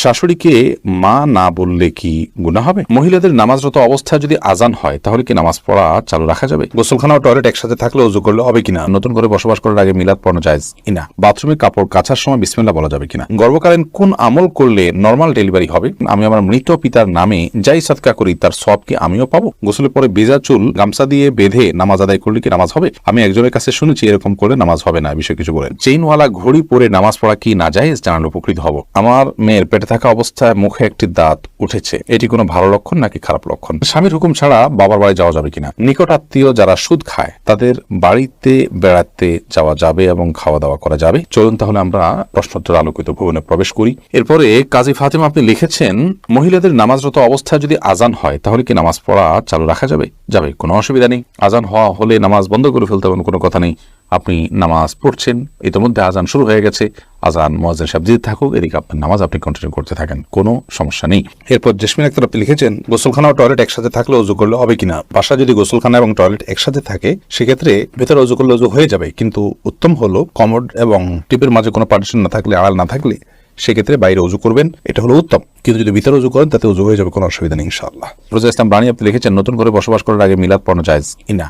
শাশুড়িকে মা না বললে কি গুনাহ হবে? মহিলাদের নামাজরত অবস্থায় যদি আজান হয় তাহলে কি নামাজ পড়া চালু রাখা যাবে? গোসলখানা ও টয়লেট একসাথে থাকলে ওযু করলে হবে কিনা? নতুন করে বসবাস করার আগে মিলাদ পড়ানো জায়েজ কিনা? বাথরুমে কাপড় কাচার সময় বিসমিল্লাহ বলা যাবে কিনা? গর্ভকালীন কোন আমল করলে নরমাল ডেলিভারি হবে? আমি আমার মৃত পিতার নামে যাই সাদকা করি তার সওয়াব কি আমিও পাবো? গোসলের পরে ভেজা চুল গামছা দিয়ে বেঁধে নামাজ আদায় করলে কি নামাজ হবে? আমি একজনের কাছে শুনেছি এরকম করলে নামাজ হবে না, বিষয় কিছু বলেন। চেইনওয়ালা ঘড়ি পরে নামাজ পড়া কি নাজায়েজ? জানালে উপকৃত হব। আমার মেয়ের পেটে থাকা অবস্থায় মুখে একটি দাঁত উঠেছে, এটি কোনো ভালো লক্ষণ নাকি খারাপ লক্ষণ? স্বামীর হুকুম ছাড়া বাবার বাড়ি যাওয়া যাবে কিনা? নিকট আত্মীয় যারা সুদ খায় তাদের বাড়িতে বেড়াতে যাওয়া যাবে এবং খাওয়া দাওয়া করা যাবে? চলুন তাহলে আমরা প্রশ্নোত্তর আলোকিত ভবনে প্রবেশ করি। এরপরে কাজী ফাতেমা আপনি লিখেছেন, মহিলাদের নামাজরত অবস্থায় যদি আজান হয় তাহলে কি নামাজ পড়া চালু রাখা যাবে? যাবে, কোনো অসুবিধা নেই। আজান হওয়া হলে নামাজ বন্ধ করে ফেলতে হবে, কোনো কথা নেই। আপনি নামাজ পড়ছেন, ইতিমধ্যে আজান শুরু হয়ে গেছে, আজান মুয়াজ্জিন সাহেব দিতে থাকুক, এদিকে আপনার নামাজ আপনি কন্টিনিউ করতে থাকেন, কোনো সমস্যা নেই। এরপর জেসমিন আক্তার আপনি লিখেছেন, গোসলখানা ও টয়লেট একসাথে থাকলে ওযু করলে হবে কিনা? বাসায় যদি গোসলখানা এবং টয়লেট একসাথে থাকে সেক্ষেত্রে ভেতরে ওযু করলে ওযু হয়ে যাবে, কিন্তু উত্তম হলো কমোড এবং টিপের মাঝে কোনো পার্টিশন না থাকলে, আড়াল না থাকলে সেক্ষেত্রে বাইরে ওযু করবেন, এটা হলো উত্তম। কিন্তু যদি ভিতরে ওযু করেন তাতে ওযু হয়ে যাবে, কোনো অসুবিধা নেই ইনশাআল্লাহ। রোজা ইসলাম রানী আপনি লিখেছেন, নতুন করে বসবাস করার আগে মিলাদ পড়ানো জায়েজ কিনা?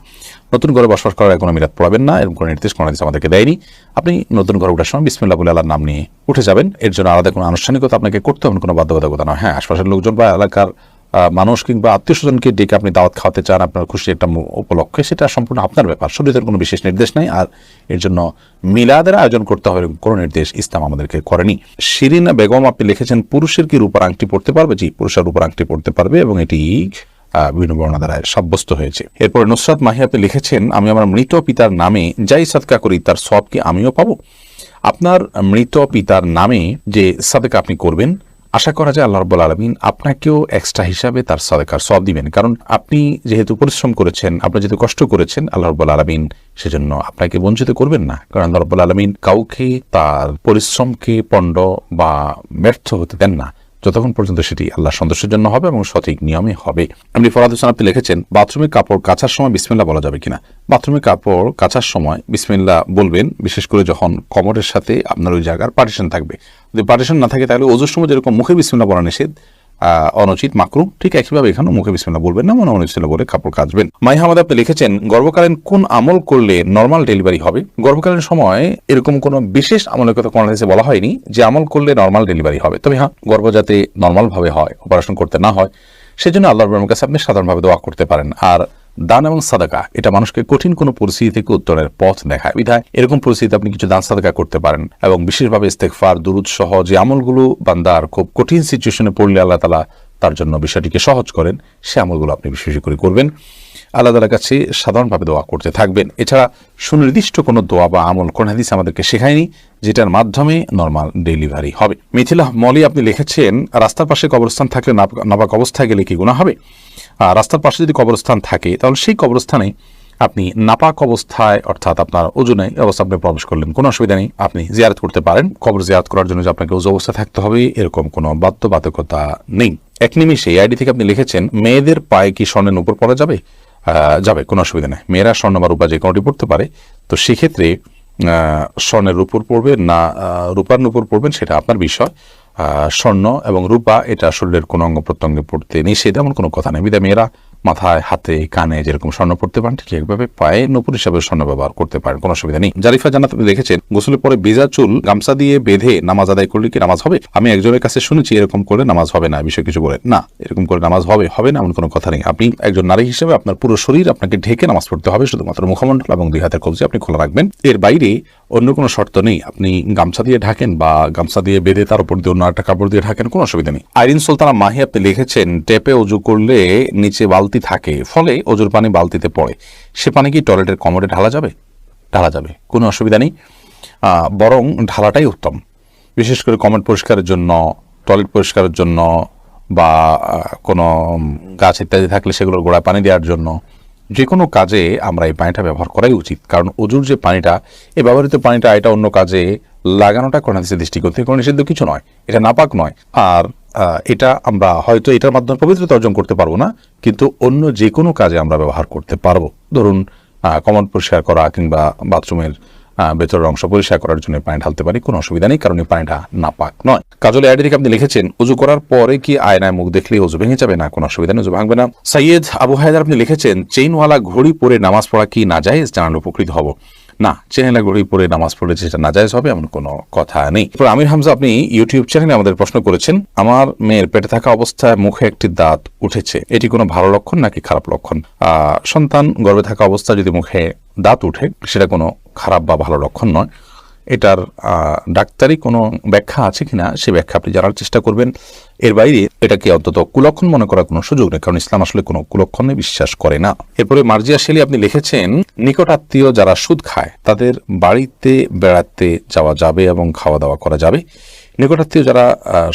নতুন করে বসবাস করার আগে কোনো মিলাদ পড়াবেন না, এরকম কোনো নির্দেশ কোনো হাদিস আমাদেরকে দেয়নি। আপনি নতুন ঘরে ওঠার সময় বিসমিল্লাহ বলে আল্লাহর নাম নিয়ে উঠে যাবেন, এর জন্য আলাদা কোনো আনুষ্ঠানিকতা আপনাকে করতে হবে, কোনো বাধ্যবাধকতা নয়। হ্যাঁ, আশপাশের লোকজন বা এলাকার মানুষ কিংবা আত্মীয় স্বজনকে ডেকে আপনি দাওয়াত খাওয়াতে চান আপনার খুশি একটা উপলক্ষে, সেটা সম্পূর্ণ আপনার ব্যাপার, শরীয়তের কোনো বিশেষ নির্দেশ নাই। আর এর জন্য মিলাদের আয়োজন করতে হবে কোনো নির্দেশ ইসলাম আমাদেরকে করেনি। শিরিনা বেগম আপনি লিখেছেন, পুরুষের কি রূপার আংটি পড়তে পারবে? জি, পুরুষের রূপার আংটি পড়তে পারবে এবং এটি বিভিন্ন বর্ণনা দ্বারা সাব্যস্ত হয়েছে। এরপর নুসরাত মাহি আপনি লিখেছেন, আমি আমার মৃত পিতার নামে যাই সাদকা করি তার সওয়াব কি আমিও পাবো? আপনার মৃত পিতার নামে যে সাদকা আপনি করবেন, আশা করা যায় আল্লাহ রাব্বুল আলামিন আপনাকেও এক্সট্রা হিসাবে তার সাদকার সওয়াব দিবেন, কারণ আপনি যেহেতু পরিশ্রম করেছেন, আপনি যেহেতু কষ্ট করেছেন, আল্লাহ রাব্বুল আলামিন সেজন্য আপনাকে বঞ্চিত করবেন না, কারণ আল্লাহ রাব্বুল আলামিন কাউকে তার পরিশ্রমকে পণ্ড বা ব্যর্থ হতে দেন না যতক্ষণ পর্যন্ত সেটি আল্লাহ সন্তোষের জন্য হবে এবং সঠিক নিয়মে হবে। আপনি ফরাদ হোসেন আপনি লিখেছেন, বাথরুমে কাপড় কাচার সময় বিসমিল্লাহ বলা যাবে কিনা? বাথরুমে কাপড় কাচার সময় বিসমিল্লাহ বলবেন, বিশেষ করে যখন কমোডের সাথে আপনার ওই জায়গার পার্টিশন থাকবে। যদি পার্টিশন না থাকে তাহলে ওযুর সময় যেরকম মুখে বিসমিল্লাহ বলা নিষেধ, অনুচিত, মাকরু, ঠিক একইভাবে এখানেও মুখে বিসমিল্লাহ বলবেন না, মনে বিসমিল্লাহ বলে কাপড় কাচবেন। মাই হামাদ আপনি লিখেছেন, গর্ভকালীন কোন আমল করলে নরমাল ডেলিভারি হবে? গর্ভকালীন সময় এরকম কোনো বিশেষ আমলের কথা কোন হাদিসে বলা হয়নি যে আমল করলে নরমাল ডেলিভারি হবে। তবে হ্যাঁ, গর্ভ যাতে নরমাল ভাবে হয়, অপারেশন করতে না হয়, সেজন্য আল্লাহর রহমতের কাছে আপনি সাধারণভাবে দোয়া করতে পারেন। আর দান এবং সাদাকা এটা মানুষকে কঠিন কোনো পরিস্থিতি থেকে উত্তরের পথ দেখায়, বিধায় এরকম পরিস্থিতিতে আপনি কিছু দান সাদাকা করতে পারেন এবং বিশেষভাবে ইস্তেগফার, দুরূদ সহ যে আমলগুলো বান্দার খুব কঠিন সিচুয়েশনে পড়লে আল্লাহ তাআলা তার জন্য বিষয়টিকে সহজ করেন, সে আমলগুলো আপনি বিশেষ করে করবেন। আল্লাহ তাআলার কাছে সাধারণভাবে দোয়া করতে থাকবেন। এছাড়া সুনির্দিষ্ট কোনো দোয়া বা আমল কোন হাদিস আমাদেরকে শেখায়নি যেটার মাধ্যমে নরমাল ডেলিভারি হবে। মিথিলা মলি আপনি লিখেছেন, রাস্তার পাশে কবরস্থান থাকলে নাপাক অবস্থায় গেলে কি গুনাহ হবে? রাস্তার পাশে যদি কবরস্থান থাকে তাহলে সেই কবরস্থানে আপনি নাপাক অবস্থায়, অর্থাৎ আপনার ওযু নাই অবস্থা আপনি প্রবেশ করলেন, কোনো অসুবিধা নেই, আপনি জিয়ারত করতে পারেন। কবর জিয়ারত করার জন্য যে আপনাকে ওযু অবস্থা থাকতে হবে এরকম কোনো বাধ্যবাধকতা নেই। এক নিমিষে আইডি থেকে আপনি লিখেছেন, মেয়েদের পায়ে কি স্বর্ণের নূপুর পরা যাবে? যাবে, কোনো অসুবিধা নেই। মেয়েরা স্বর্ণ বা রূপা যে কোনোটি পড়তে পারে, তো সেক্ষেত্রে স্বর্ণের নূপুর পড়বেন না রূপার নূপুর পড়বেন সেটা আপনার বিষয়। স্বর্ণ এবং রূপা এটা শরীরের কোনো অঙ্গ প্রত্যঙ্গে পড়তে নিষেধ, এমন কোনো কথা নেই। বিধায় মেয়েরা মাথায়, হাতে, কানে যেরকম স্বর্ণ পড়তে পারেন ঠিক একভাবে পায়ে নূপুর হিসাবে স্বর্ণ ব্যবহার করতে পারেন, কোনো অসুবিধা নেই। জারিফা জান্নাত আপনি দেখেছেন, গোসলের পরে ভেজা চুল গামছা দিয়ে বেঁধে নামাজ আদায় করলে কি নামাজ হবে? আমি একজনের কাছে শুনেছি এরকম করলে নামাজ হবে না, বিষয় কিছু বলেন না, এরকম করে নামাজ হবে না এমন কোনো কথা নেই। আপনি একজন নারী হিসেবে আপনার পুরো শরীর আপনাকে ঢেকে নামাজ পড়তে হবে, শুধুমাত্র মুখমণ্ডল এবং দুই হাতের কবজি আপনি খোলা রাখবেন, এর বাইরে অন্য কোনো শর্ত নেই। আপনি গামছা দিয়ে ঢাকেন বা গামছা দিয়ে বেঁধে তার উপর দিয়ে অন্য একটা কাপড় দিয়ে ঢাকেন, কোনো অসুবিধা নেই। আইরিন সুলতানা মাহি আপনি লিখেছেন, টেপে ওযু করলে নিচে বালতি থাকে, ফলে ওযুর পানি বালতিতে পড়ে, সে পানি কি টয়লেটের কমোডে ঢালা যাবে? ঢালা যাবে, কোনো অসুবিধা নেই, বরং ঢালাটাই উত্তম। বিশেষ করে কমোড পরিষ্কারের জন্য, টয়লেট পরিষ্কারের জন্য বা কোনো গাছ ইত্যাদি থাকলে সেগুলোর গোড়ায় পানি দেওয়ার জন্য, যে কোনো কাজে আমরা এই পানিটা ব্যবহার করাই উচিত। কারণ ওযুর যে পানিটা, এই ব্যবহৃত পানিটা এটা অন্য কাজে লাগানোটা কোন হাদিসের দৃষ্টিকোণ থেকে কোনো নিষিদ্ধ কিছু নয়, এটা নাপাক নয়। আর এটা আমরা হয়তো এটার মাধ্যমে পবিত্রতা অর্জন করতে পারবো না, কিন্তু অন্য যে কোনো কাজে আমরা ব্যবহার করতে পারবো। ধরুন কমোড পরিষ্কার করা কিংবা বাথরুমের ভেতরের অংশ পরিষ্কার করার জন্য পানি ঢালতে পারি, কোনো অসুবিধা নেই, কারণ এই পানিটা নাপাক নয়। কাজল আইডি থেকে আপনি লিখেছেন ওযু করার পরে কি আয়নায় মুখ দেখলে ওযু ভেঙে যাবে? না, কোনো অসুবিধা নেই, ওযু ভাঙবে না। সৈয়দ আবু হায়দার আপনি লিখেছেন চেইনওয়ালা ঘড়ি পরে নামাজ পড়া কি নাজায়েজ? জানালে উপকৃত হব। না, চেইনওয়ালা ঘড়ি পরে নামাজ পড়লে যেটা নাজায়েজ হবে এমন কোনো কথা নেই। আমির হামজা আপনি ইউটিউব চ্যানেলে আমাদের প্রশ্ন করেছেন, আমার মেয়ের পেটে থাকা অবস্থায় মুখে একটি দাঁত উঠেছে, এটি কোনো ভালো লক্ষণ নাকি খারাপ লক্ষণ? সন্তান গর্ভে থাকা অবস্থায় যদি মুখে দাঁত উঠে সেটা কোনো খারাপ বা ভালো লক্ষণ নয়। এটার ডাক্তারি কোনো ব্যাখ্যা আছে কিনা সে ব্যাখ্যা আপনি জানার চেষ্টা করবেন। এর বাইরে এটাকে অন্তত কুলক্ষণ মনে করার কোনো সুযোগ নেই, কারণ ইসলাম আসলে কোনো কুলক্ষণে বিশ্বাস করে না। এরপরে মার্জিয়া শেলি আপনি লিখেছেন নিকট আত্মীয় যারা সুদ খায় তাদের বাড়িতে বেড়াতে যাওয়া যাবে এবং খাওয়া দাওয়া করা যাবে। নিকটাত্মীয় যারা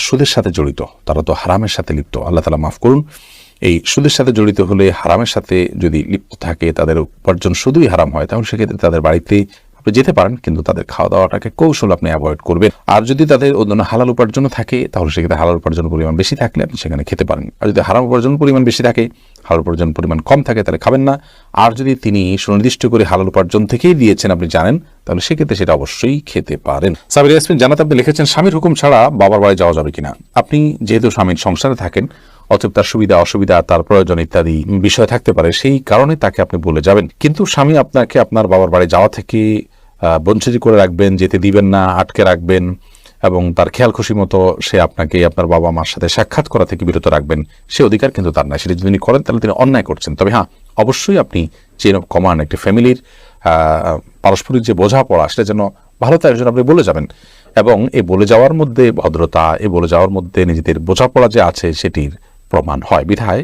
সুদের সাথে জড়িত তারা তো হারামের সাথে লিপ্ত, আল্লাহ তাআলা মাফ করুন। এই সুদের সাথে জড়িত হলে, হারামের সাথে যদি লিপ্ত থাকে, তাদের উপার্জন শুধুই হারাম হয়, তাহলে সেক্ষেত্রে তাদের বাড়িতে আপনি যেতে পারেন, কিন্তু তাদের খাওয়া দাওয়াটাকে কৌশল আপনি অ্যাভয়েড করবেন। আর যদি তাদের অন্য হালাল উপার্জন থাকে তাহলে সেক্ষেত্রে হালাল উপার্জন পরিমাণ বেশি থাকলে আপনি সেখানে খেতে পারেন। আর যদি হারাম উপার্জন পরিমাণ বেশি থাকে, হালাল উপার্জন পরিমাণ কম থাকে, তাহলে খাবেন না। আর যদি তিনি সুনির্দিষ্ট করে হালাল উপার্জন থেকেই দিয়েছেন আপনি জানেন, তাহলে সেক্ষেত্রে সেটা অবশ্যই খেতে পারেন। সাবির ইয়াসমিন জানাতে আপনি লিখেছেন স্বামীর হুকুম ছাড়া বাবার বাড়ি যাওয়া যাবে কিনা? আপনি যেহেতু স্বামীর সংসারে থাকেন, অতএব তার সুবিধা অসুবিধা, তার প্রয়োজন ইত্যাদি বিষয় থাকতে পারে, সেই কারণে তাকে আপনি বলে যাবেন। কিন্তু স্বামী আপনাকে আপনার বাবার বাড়ি যাওয়া থেকে বঞ্চিত করে রাখবেন, যেতে দিবেন না, আটকে রাখবেন এবং তার খেয়াল খুশি মতো সে আপনাকে আপনার বাবা মার সাথে সাক্ষাৎ করা থেকে বিরত রাখবেন, সে অধিকার কিন্তু তার নাই। সেটা যদি তিনি করেন তাহলে তিনি অন্যায় করছেন। তবে হ্যাঁ, অবশ্যই আপনি চেইন অফ কমান্ড, একটি ফ্যামিলির পারস্পরিক যে বোঝাপড়া সেটা যেন ভালো তার জন্য আপনি বলে যাবেন, এবং এই বলে যাওয়ার মধ্যে ভদ্রতা, এই বলে যাওয়ার মধ্যে নিজেদের বোঝাপড়া যে আছে সেটির প্রমাণ হয়। বিধায়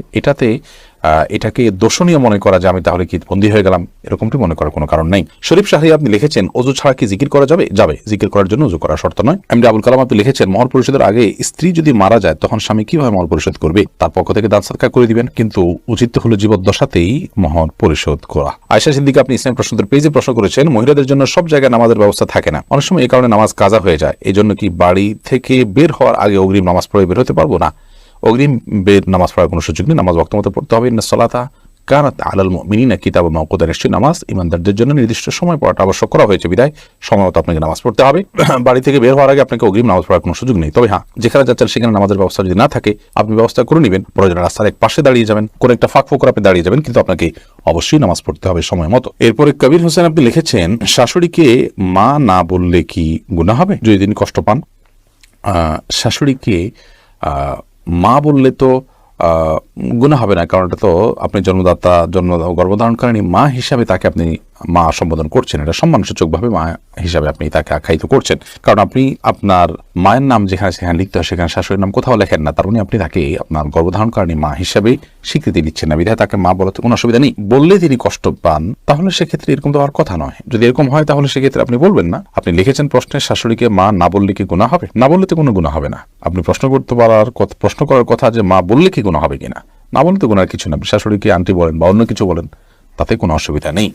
এটাকে দোষণীয় মনে করা যে আমি তাহলে কি বন্দী হয়ে গেলাম, এরকমটি মনে করার কোনো কারণ নেই। শরীফ শাহী আপনি লিখেছেন ওযু ছাড়া কি জিকির করা যাবে? যাবে, জিকির করার জন্য ওযু করা শর্ত নয়। এমডি আবুল কালাম আপনি লিখেছেন মহর পরিশোধের আগে স্ত্রী যদি মারা যায় তখন স্বামী কিভাবে মহর পরিশোধ করবে? তার পক্ষ থেকে দান সাদকা করে দিবেন, কিন্তু উচিত হলো জীবদ্দশাতেই মহর পরিশোধ করা। আয়েশা সিদ্দিকা আপনি ইসলাম প্রশ্নোত্তর পেজে প্রশ্ন করেছেন মহিলাদের জন্য সব জায়গায় নামাজের ব্যবস্থা থাকে না, অনেক সময় এই কারণে নামাজ কাজা হয়ে যায়, এই জন্য কি বাড়ি থেকে বের হওয়ার আগে অগ্রিম নামাজ পড়ে বের হতে পারবো? না, অগ্রিম বের নামাজ পড়ার কোনো সুযোগ নেই। নামাজ ওয়াক্ত মতো পড়তে হবে। ইন্নাস সালাতা কানাত আলাল মুমিনিনা কিতাবাম মাওকুতা, নিশ্চয়ই নামাজ ইমানদারদের জন্য নির্দিষ্ট সময় পড়াটা আবশ্যক করা হয়েছে, বিধায় সময় মতো আপনাকে নামাজ পড়তে হবে। বাড়ি থেকে বের হওয়ার আগে আপনাকে অগ্রিম নামাজ পড়ার কোনো সুযোগ নেই। তবে হ্যাঁ, যেখানে যাচ্ছেন সেখানে নামাজের ব্যবস্থা যদি না থাকে আপনি ব্যবস্থা করে নেবেন, প্রয়োজনে রাস্তার এক পাশে দাঁড়িয়ে যাবেন, কোনো একটা ফাঁক ফোকর আপনি দাঁড়িয়ে যাবেন, কিন্তু আপনাকে অবশ্যই নামাজ পড়তে হবে সময় মতো। এরপরে কবির হোসেন আপনি লিখেছেন শাশুড়িকে মা না বললে কি গুনাহ হবে যদি তিনি কষ্ট পান? শাশুড়িকে মা বললে তো গুনাহ হবে না, কারণ এটা তো আপনি গর্ভধারণকারিণী মা হিসাবে তাকে আপনি মা সম্বোধন করছেন, এটা সম্মানসূচকভাবে মা হিসাবে আপনি তাকে আখ্যায়িত করছেন। কারণ আপনি আপনার মায়ের নাম যেখানে সেখানে লিখতে হয় সেখানে শাশুড়ির নাম কোথাও লেখেন না, তার মানে আপনি তাকে আপনার গর্ভধারণকারিণী মা হিসাবে স্বীকৃতি দিচ্ছেন না, বিধায় তাকে মা বলাতে কোনো অসুবিধা নেই। বললে তিনি কষ্ট পান তাহলে সেক্ষেত্রে এরকম তো আর কথা নয়। যদি এরকম হয় তাহলে সেক্ষেত্রে আপনি বলবেন না। আপনি লিখেছেন প্রশ্নে শাশুড়িকে মা না বললে কি গুনাহ হবে? না বললে তো কোনো গুনাহ হবে না। আপনি প্রশ্ন করার কথা যে মা বললে কি গুনাহ হবে কিনা, না বললে তো গুনার কিছু না। আপনি শাশুড়িকে আন্টি বলেন বা অন্য কিছু বলেন, তাতে কোনো অসুবিধা নেই।